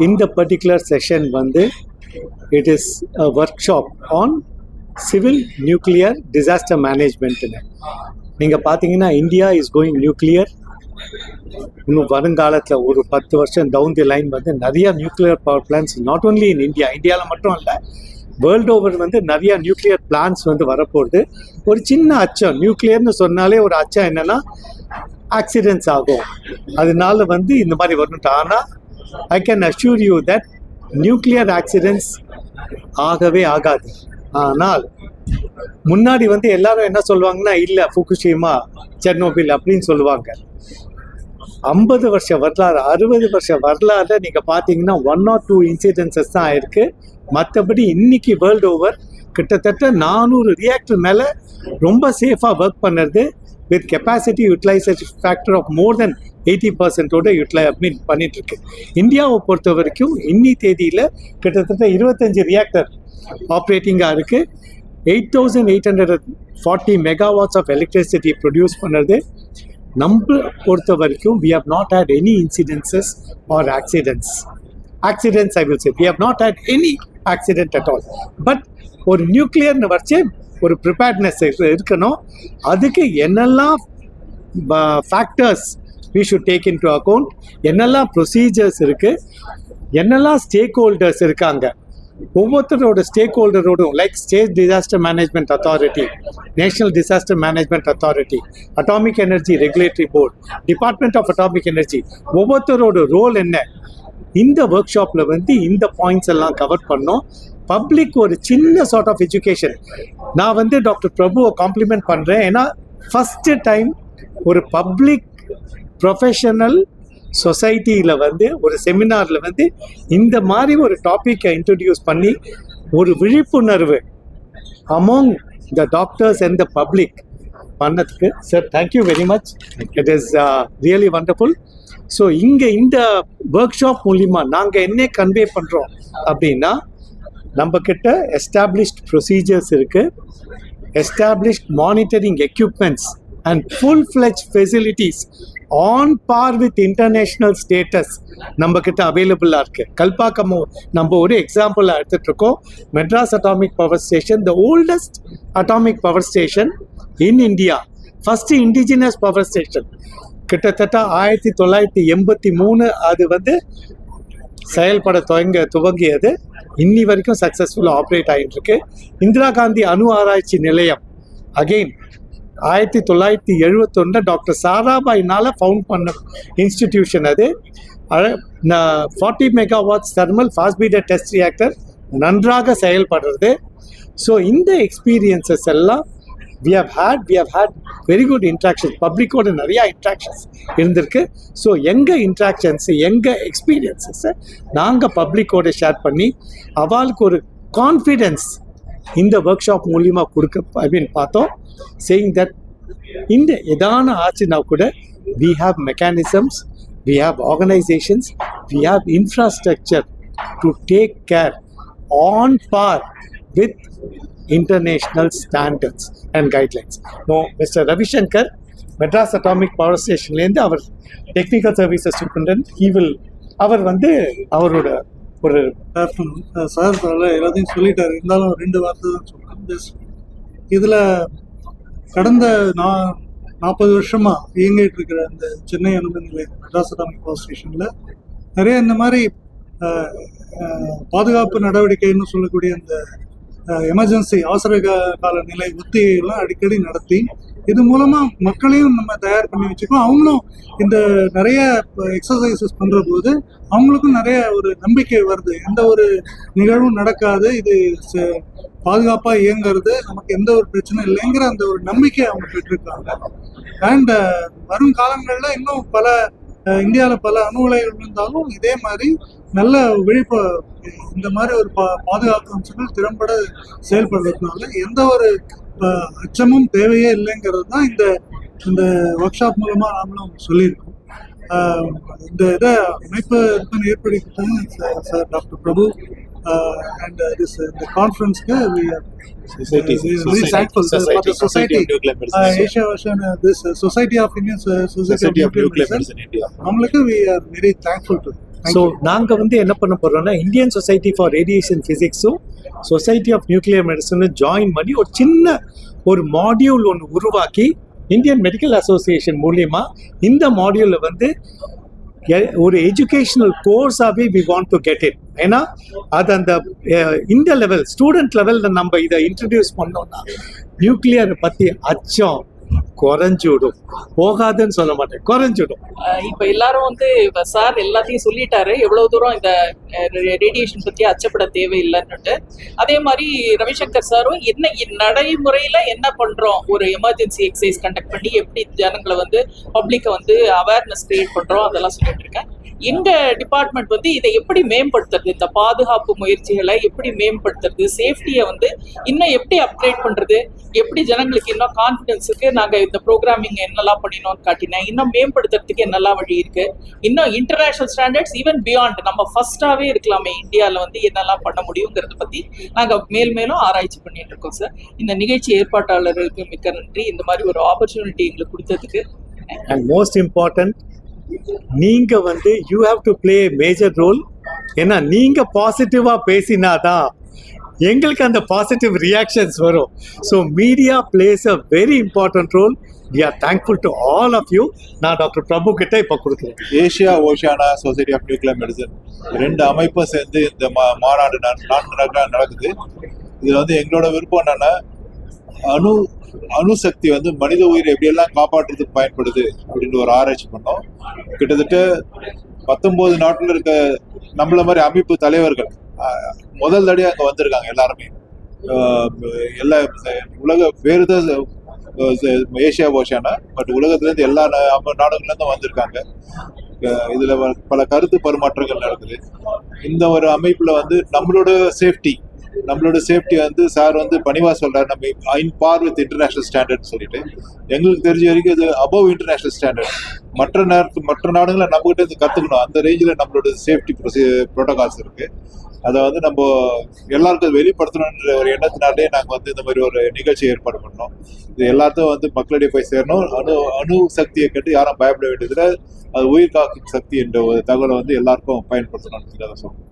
இந்த particular session வந்து it is a workshop on civil nuclear disaster மேனேஜ்மெண்ட்டுன்னு. நீங்கள் பார்த்தீங்கன்னா இந்தியா இஸ் கோயிங் நியூக்ளியர். இன்னும் வருங்காலத்தில் ஒரு 10 வருஷம் டவுன் தி லைன் வந்து நிறையா nuclear power plans not only in India, இந்தியாவில் மட்டும் இல்லை, வேர்ல்டு ஓவர் வந்து நிறையா நியூக்ளியர் பிளான்ஸ் வந்து வரப்போகுது. ஒரு சின்ன அச்சம், நியூக்ளியர்னு சொன்னாலே ஒரு அச்சம் என்னென்னா ஆக்சிடென்ட்ஸ் ஆகும், அதனால வந்து இந்த மாதிரி வரணுட்டு. ஆனால் I can assure you that nuclear accidents ஆகவே ஆகாது. ஆனால் முன்னாடி வந்து எல்லாரும் என்ன சொல்லுவாங்கன்னா, இல்லை ஃபுகுஷிமா, செர்னோபில் அப்படின்னு சொல்லுவாங்க. 50 வருஷ வரலாறு, 60 வருஷ வரலாறு நீங்கள் பார்த்தீங்கன்னா 1 or 2 இன்சிடென்சஸ் தான் ஆயிருக்கு. மற்றபடி இன்னைக்கு வேர்ல்டு ஓவர் கிட்டத்தட்ட 400 ரியாக்டர் மேலே ரொம்ப சேஃபாக ஒர்க் பண்ணுறது with capacity utilisation factor of more than 80% பண்ணிட்டுருக்கு. இந்தியாவை பொறுத்த வரைக்கும் இன்னி தேதியில் கிட்டத்தட்ட 25 ரியாக்டர் ஆப்ரேட்டிங்காக இருக்குது. 8840 மெகாவாட்ஸ் ஆஃப் எலக்ட்ரிசிட்டி ப்ரொடியூஸ் பண்ணுறது. நம்ம பொறுத்த வரைக்கும் we have not had any incidences or accidents. Accidents I will say, we have not had any accident at all. But ஒரு நியூக்ளியர்னு வச்சு ஒரு ப்ரிப்பேர்ட்னஸ் இருக்கணும். அதுக்கு என்னெல்லாம் factors we should take into account, என்னெல்லாம் ப்ரொசீஜர்ஸ் இருக்குது, என்னெல்லாம் ஸ்டேக் ஹோல்டர்ஸ் இருக்காங்க, ஒவ்வொருத்தரோட ஸ்டேக் ஹோல்டரோடும் like state disaster management authority, national disaster management authority, atomic energy regulatory board, department of atomic energy, ஒவ்வொருத்தரோட ரோல் என்ன, இந்த ஒர்க் ஷாப்பில் வந்து இந்த பாயிண்ட்ஸ் எல்லாம் கவர் பண்ணோம். பப்ளிக் ஒரு சின்ன சார்ட் ஆஃப் எஜுகேஷன். நான் வந்து டாக்டர் பிரபுவை காம்ப்ளிமெண்ட் பண்ணுறேன். ஏன்னா ஃபஸ்ட்டு டைம் ஒரு பப்ளிக் ப்ரொஃபஷனல் சொசைட்டியில் வந்து ஒரு செமினாரில் வந்து இந்த மாதிரி ஒரு டாப்பிக்கை இன்ட்ரடியூஸ் பண்ணி ஒரு விழிப்புணர்வு among the doctors and the public பண்ணதுக்கு sir thank you very much. It is really wonderful. So இங்கே இந்த ஒர்க் ஷாப் மூலிமா நாங்கள் என்ன கன்வே பண்ணுறோம் அப்படின்னா, நம்மக்கிட்ட எஸ்டாப்ளிஷ்ட் ப்ரொசீஜர்ஸ் இருக்குது, established monitoring equipments and full-fledged facilities on par with international status நம்மக்கிட்ட அவைலபிளாக இருக்குது. கல்பாக்கம் நம்ம ஒரு எக்ஸாம்பிளாக எடுத்துகிட்ருக்கோம். Madras atomic power station, the oldest atomic power station in India, first indigenous power station. கிட்டத்தட்ட 1983 அது வந்து செயல்பட துவங்கியது. இன்னி வரைக்கும் சக்ஸஸ்ஃபுல்லாக ஆப்ரேட் ஆகிட்டு இருக்கு. இந்திரா காந்தி அணு ஆராய்ச்சி நிலையம் அகெயின் 1971 டாக்டர் சாராபாயினால் ஃபவுண்ட் பண்ண இன்ஸ்டிடியூஷன். அது 40 megawatts thermal fast feeder test reactor நன்றாக செயல்படுறது. ஸோ இந்த எக்ஸ்பீரியன்சஸ் எல்லாம் we have had very good interactions. பப்ளிக்கோட நிறையா இன்ட்ராக்ஷன்ஸ் இருந்திருக்கு. ஸோ எங்கள் இன்ட்ராக்ஷன்ஸு, எங்கள் எக்ஸ்பீரியன்ஸஸை நாங்கள் பப்ளிக்கோட ஷேர் பண்ணி அவளுக்கு ஒரு கான்ஃபிடென்ஸ் இந்த ஒர்க் ஷாப் மூலிமா கொடுக்க பார்த்தோம். saying that இந்த எதான ஆச்சுன்னா கூட we have mechanisms, we have organizations, we have infrastructure to take care on par with international standards and guidelines. Now, Mr. Ravi Shankar, Madras Atomic Power Station-லேருந்து our technical services superintendent, அவர் வந்து அவரோட ஒரு sir எல்லாத்தையும் சொல்லிட்டாரு. இருந்தாலும் 2 வார்த்தை தான் சொல்கிறேன். இதில் கடந்த 40 வருஷமாக இயங்கிட்டு இருக்கிற இந்த சென்னை அணுமின் நிலையம் மெட்ராஸ் அட்டாமிக் பவர் ஸ்டேஷனில் நிறைய இந்த மாதிரி பாதுகாப்பு நடவடிக்கைன்னு சொல்லக்கூடிய இந்த எமர்ஜென்சி அவசர கால நிலை ஒத்திகைகள்லாம் அடிக்கடி நடத்தி இது மூலமாக மக்களையும் நம்ம தயார் பண்ணி வச்சுக்கோம். அவங்களும் இந்த நிறைய எக்ஸசைசஸ் பண்ணுற போது அவங்களுக்கும் நிறைய ஒரு நம்பிக்கை வருது. எந்த ஒரு நிகழ்வும் நடக்காது, இது பாதுகாப்பாக இயங்குறது, நமக்கு எந்த ஒரு பிரச்சனையும் இல்லைங்கிற அந்த ஒரு நம்பிக்கை அவங்க பெற்றிருக்காங்க. அண்ட் வரும் காலங்களில் இன்னும் பல இந்தியாவில் பல அணு உலைகள் இருந்தாலும் இதே மாதிரி நல்ல இந்த மாதிரி ஒரு பாதுகாப்பு அம்சங்கள் திறம்பட செயல்படுறதுனால எந்த ஒரு அச்சமும் தேவையே இல்லைங்கிறது தான் இந்த ஒர்க் ஷாப் மூலமா நாமளும் சொல்லியிருக்கோம். இந்த இதை அமைப்பு ஏற்படுத்திட்டாங்க sir doctor Prabhu and the conference we are very thankful for the society Asia Ocean, this Society of Indian Society of Nuclear Medicine India. We are very thankful to so நாங்கள் வந்து என்ன பண்ண போகிறோம்னா இந்தியன் சொசைட்டி ஃபார் ரேடியேஷன் ஃபிசிக்ஸும் society of nuclear மெடிசனும் join பண்ணி ஒரு சின்ன ஒரு மாடியூல் ஒன்று உருவாக்கி இந்தியன் மெடிக்கல் அசோசியேஷன் மூலியமா இந்த மாடியூலில் வந்து ஒரு எஜுகேஷனல் கோர்ஸாகவே we want to get it. ஏன்னா அது அந்த இந்த லெவல் ஸ்டூடெண்ட் லெவலில் நம்ம இதை இன்ட்ரடியூஸ் பண்ணோம்னா நியூக்ளியரை பற்றி அச்சம் குறைஞ்சுடும், போகாதுன்னு சொல்ல மாட்டேன், குறைஞ்சிடும். இப்ப எல்லாரும் வந்து சார் எல்லாத்தையும் சொல்லிட்டாரு எவ்வளவு தூரம் இந்த ரேடியேஷன் பத்தி அச்சப்பட தேவையில்லைன்னுட்டு. அதே மாதிரி ரவிசங்கர் சாரும் என்ன நடைமுறையில என்ன பண்றோம், ஒரு எமர்ஜென்சி எக்ஸசைஸ் கண்டக்ட் பண்ணி எப்படி ஜனங்களை வந்து பப்ளிக்கை வந்து அவேர்னஸ் கிரியேட் பண்றோம் அதெல்லாம் சொல்லிட்டு இருக்கேன். எங்க டிபார்ட்மெண்ட் வந்து இதை எப்படி மேம்படுத்துறது, இந்த பாதுகாப்பு முயற்சிகளை எப்படி மேம்படுத்துறது, சேஃப்டியை வந்து இன்னும் எப்படி அப்கிரேட் பண்றது, எப்படி ஜனங்களுக்கு இன்னும் கான்ஃபிடன்ஸுக்கு நாங்க இந்த ப்ரோக்ராமிங் என்னெல்லாம் பண்ணினோம்னு காட்டினேன். இன்னும் மேம்படுத்துறதுக்கு என்னெல்லாம் வழி இருக்கு, இன்னும் இன்டர்நேஷனல் ஸ்டாண்டர்ட்ஸ் ஈவன் பியாண்ட் நம்ம ஃபர்ஸ்டாவே இருக்கலாமே இந்தியாவில் வந்து என்னெல்லாம் பண்ண முடியுங்கிறத பத்தி நாங்க மேலும் ஆராய்ச்சி பண்ணிட்டு இருக்கோம் சார். இந்த நிகழ்ச்சி ஏற்பாட்டாளர்களுக்கு மிக்க நன்றி, இந்த மாதிரி ஒரு ஆப்பர்ச்சுனிட்டி எங்களுக்கு கொடுத்ததுக்கு. அண்ட் மோஸ்ட் இம்பார்ட்டன்ட், நீங்க வந்து you have to play major role. ஏன்னா நீங்க பாசிட்டிவா பேசினாதான் எங்களுக்கு அந்த பாசிட்டிவ் ரியாக்ஷன்ஸ் வரும். So media plays a very important role. We are thankful to all of you. நான் டாக்டர் பிரபு கிட்ட இப்போ கொடுக்குறேன். Asia Oceania society of nuclear medicine 2 அமைப்பும் சேர்ந்து இந்த மாநாடு 4 நடக்குது. இதுல வந்து எங்களோட விருப்பம் என்னன்னா அணுசக்தி வந்து மனித உயிரை எப்படியெல்லாம் காப்பாற்றுறதுக்கு பயன்படுது அப்படின்னு ஒரு ஆராய்ச்சி பண்ணோம். கிட்டத்தட்ட 19 நாட்டில் இருக்க நம்மள மாதிரி அமைப்பு தலைவர்கள் முதல் தடையாக அங்கே வந்திருக்காங்க. எல்லாருமே எல்லா உலக வேறு ஏஷியா ஓஷியானா பட் உலகத்துலேருந்து எல்லா நாடுகள்லேருந்தும் வந்திருக்காங்க. இதில் பல கருத்து பரிமாற்றங்கள் நடக்குது. இந்த ஒரு அமைப்பில் வந்து நம்மளோட சேஃப்டி வந்து சார் வந்து பணிவா சொல்றாரு, நம்ம இன் பார் வித் இன்டர்நேஷனல் ஸ்டாண்டர்ட் சொல்லிட்டு. எங்களுக்கு தெரிஞ்ச வரைக்கும் இது அபவ் இன்டர்நேஷனல் ஸ்டாண்டர்ட். மற்ற நாடுகளை நம்ம கிட்ட இருந்து கத்துக்கணும். அந்த ரேஞ்சில் நம்மளோட சேஃப்டி ப்ரோட்டோகால்ஸ் இருக்கு. அதை வந்து நம்ம எல்லாருக்கும் வெளிப்படுத்தணுன்ற ஒரு எண்ணத்தினாலே நாங்கள் வந்து இந்த மாதிரி ஒரு நிகழ்ச்சி ஏற்பாடு பண்ணோம். இது எல்லாத்தையும் வந்து மக்களிடையே போய் சேரணும். அணு சக்தியை கேட்டு யாரும் பயப்பட வேண்டியதுல அது உயிர் காக்கும் சக்தி என்ற ஒரு தகவலை வந்து எல்லாருக்கும் பயன்படுத்தணும்னு சொல்றேன்.